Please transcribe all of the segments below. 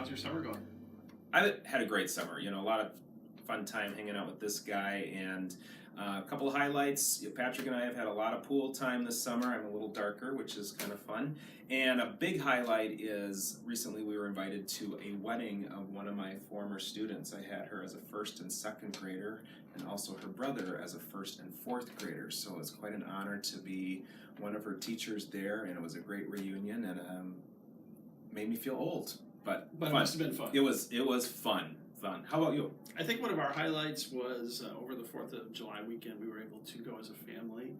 how's your summer going? I had a great summer. A lot of fun time hanging out with this guy, and a couple of highlights. Patrick and I have had a lot of pool time this summer. I'm a little darker, which is kind of fun. And a big highlight is recently we were invited to a wedding of one of my former students. I had her as a first and second grader, and also her brother as a first and fourth grader. So it's quite an honor to be one of her teachers there, and it was a great reunion, and made me feel old. But It fun. must have been fun. It was fun. How about you? I think one of our highlights was over the 4th of July weekend, we were able to go as a family,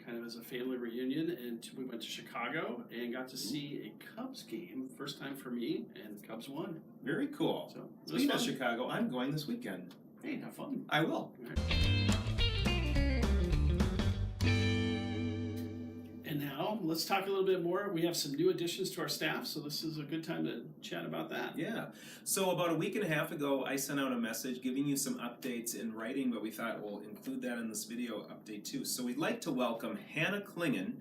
kind of as a family reunion, and we went to Chicago and got to see a Cubs game. First time for me, and the Cubs won. Very cool. So, it was Speaking of fun. Chicago, I'm going this weekend. Hey, have fun. I will. And now, let's talk a little bit more. We have some new additions to our staff, so this is a good time to chat about that. Yeah. So about a week and a half ago, I sent out a message giving you some updates in writing, but we thought we'll include that in this video update too. So we'd like to welcome Hannah Klingen,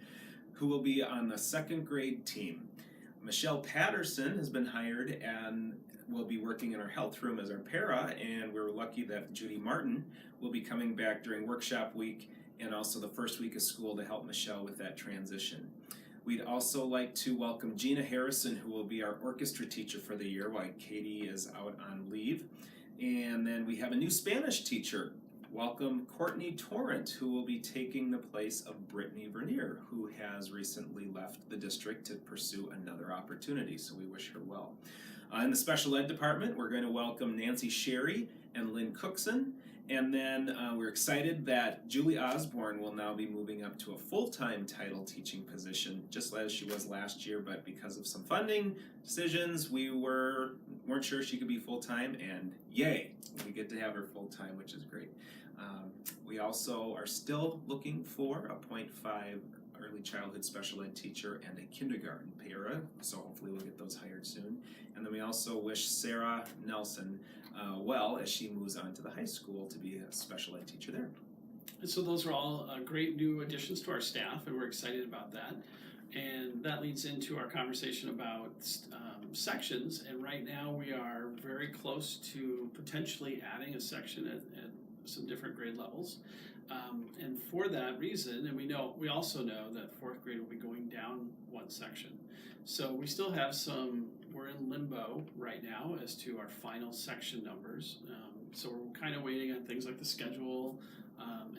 who will be on the second grade team. Michelle Patterson has been hired and will be working in our health room as our para, and we're lucky that Judy Martin will be coming back during workshop week and also the first week of school to help Michelle with that transition. We'd also like to welcome Gina Harrison, who will be our orchestra teacher for the year while Katie is out on leave. And then we have a new Spanish teacher. Welcome Courtney Torrent, who will be taking the place of Brittany Vernier, who has recently left the district to pursue another opportunity, so we wish her well. In the special ed department, we're going to welcome Nancy Sherry and Lynn Cookson. And then we're excited that Julie Osborne will now be moving up to a full-time title teaching position, just as she was last year, but because of some funding decisions, we weren't sure she could be full-time, and yay, we get to have her full-time, which is great. We also are still looking for a 0.5 early childhood special ed teacher and a kindergarten para, so hopefully we'll get those hired soon. And then we also wish Sarah Nelson well as she moves on to the high school to be a special ed teacher there. And so those are all great new additions to our staff, and we're excited about that. And that leads into our conversation about sections. And right now we are very close to potentially adding a section at some different grade levels. And for that reason, and we also know that fourth grade will be going down one section. So we still have we're in limbo right now as to our final section numbers. So we're kind of waiting on things like the schedule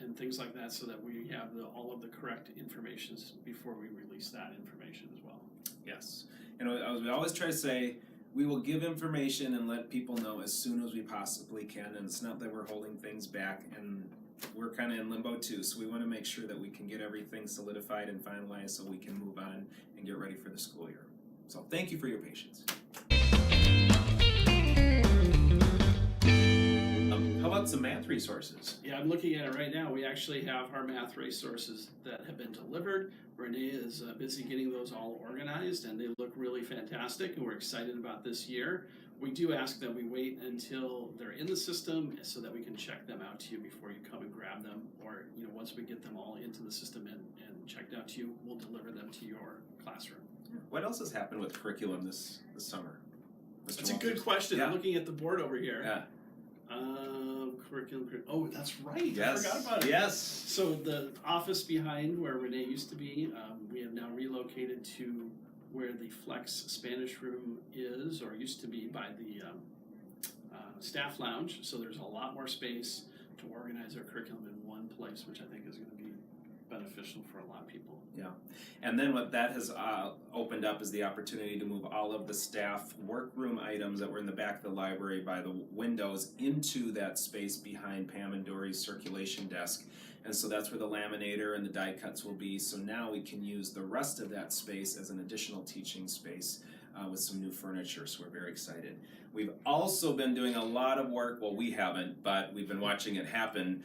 and things like that so that we have all of the correct information before we release that information as well. Yes. And as we always try to say, we will give information and let people know as soon as we possibly can. And it's not that we're holding things back, and we're kind of in limbo too. So we want to make sure that we can get everything solidified and finalized so we can move on and get ready for the school year. So thank you for your patience. How about some math resources? Yeah, I'm looking at it right now. We actually have our math resources that have been delivered. Renee is busy getting those all organized, and they look really fantastic, and we're excited about this year. We do ask that we wait until they're in the system so that we can check them out to you before you come and grab them, or once we get them all into the system and checked out to you, we'll deliver them to your classroom. What else has happened with curriculum this summer? Mr. That's a Walters? good question. Yeah. I'm looking at the board over here. Yeah. Curriculum. Oh, that's right. Yes. I forgot about it. Yes. So the office behind where Renee used to be, we have now relocated to where the Flex Spanish room is, or used to be, by the staff lounge. So there's a lot more space to organize our curriculum in one place, which I think is going to be beneficial for a lot of people. Yeah, and then what that has opened up is the opportunity to move all of the staff workroom items that were in the back of the library by the windows into that space behind Pam and Dory's circulation desk. And so that's where the laminator and the die cuts will be. So now we can use the rest of that space as an additional teaching space with some new furniture, so we're very excited. We've also been doing a lot of work, well, we haven't, but we've been watching it happen.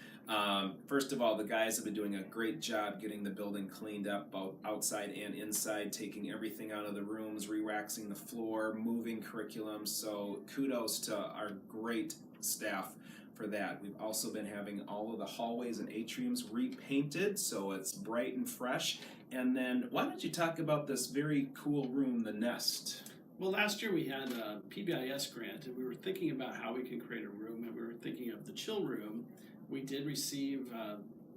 First of all, the guys have been doing a great job getting the building cleaned up, both outside and inside, taking everything out of the rooms, re-waxing the floor, moving curriculum, so kudos to our great staff for that. We've also been having all of the hallways and atriums repainted, so it's bright and fresh. And then why don't you talk about this very cool room, the Nest? Well, last year we had a PBIS grant, and we were thinking about how we can create a room, and we were thinking of the chill room. We did receive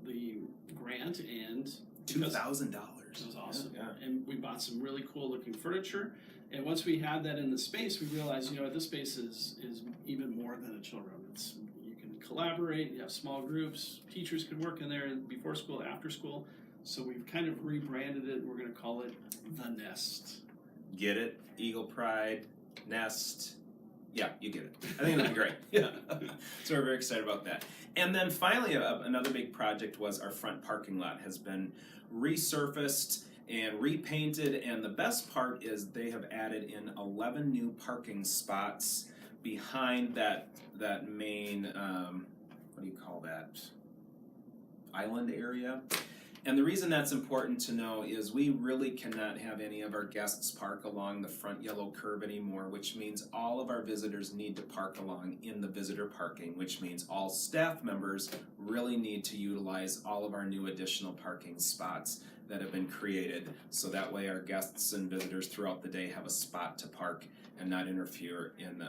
the grant, and $2,000. it was awesome. Yeah. And we bought some really cool looking furniture. And once we had that in the space, we realized, this space is even more than a chill room. You can collaborate, you have small groups, teachers can work in there before school, after school. So we've kind of rebranded it. We're going to call it The Nest. Get it? Eagle Pride, Nest. Yeah, you get it. I think it'll be great. Yeah. So we're very excited about that. And then finally, another big project was our front parking lot has been resurfaced and repainted, and the best part is they have added in 11 new parking spots behind that main, what do you call that, island area. And the reason that's important to know is we really cannot have any of our guests park along the front yellow curb anymore, which means all of our visitors need to park along in the visitor parking, which means all staff members really need to utilize all of our new additional parking spots that have been created, so that way our guests and visitors throughout the day have a spot to park and not interfere in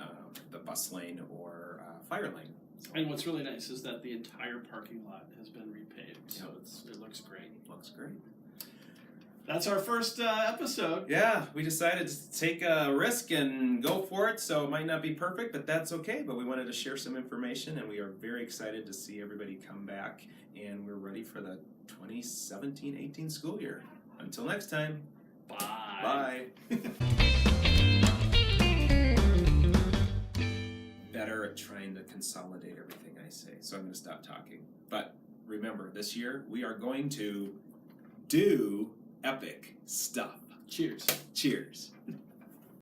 the bus lane or fire lane. And what's really nice is that the entire parking lot has been repaved, so Yep. it looks great. Looks great. That's our first episode. Yeah, we decided to take a risk and go for it, so it might not be perfect, but that's okay. But we wanted to share some information, and we are very excited to see everybody come back, and we're ready for the 2017-18 school year. Until next time, Bye. bye. Better at trying to consolidate everything I say, so I'm going to stop talking. But remember, this year we are going to do epic stuff. Cheers. Cheers.